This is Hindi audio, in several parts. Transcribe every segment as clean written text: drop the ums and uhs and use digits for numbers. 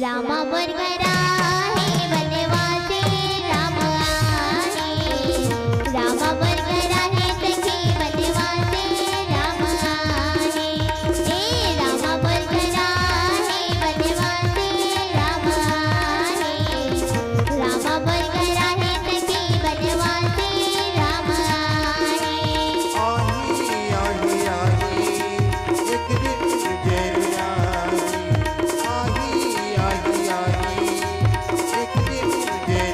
रामा बरगरा है बनवासी राम आए। रामा बरगरा है सखी बनवासी राम आए। रामा बरगरा है बनवासी राम आए। रामा बरगरा है सखी बनवासी राम आए। आही आही आही एक दिन जय आही आही आही एक दिन जय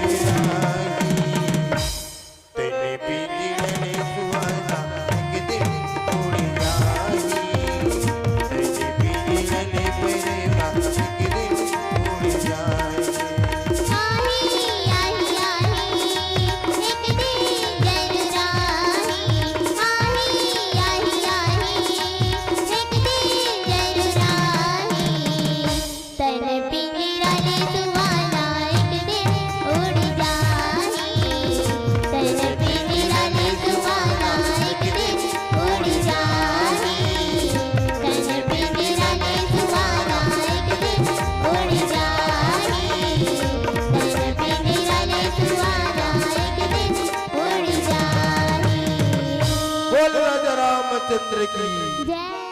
तेरे पिंजरे सुहाना एक दिन उड़ जाही। तेरे पिंजरे प्रेमा एक दिन उड़ जाही। आही आही आही एक दिन जरूर आही। आही आही आही एक दिन जरूर आही। तन पिंजरा ने सुहाना एक दिन उड़ जाही। तन पिंजरा ने सुहाना एक दिन उड़ जाही। तन पिंजरा ने सुहाना एक दिन उड़ जाही। तन पिंजरा ने सुहाना एक दिन उड़ जाही। बोल राजा रामचंद्र की जय।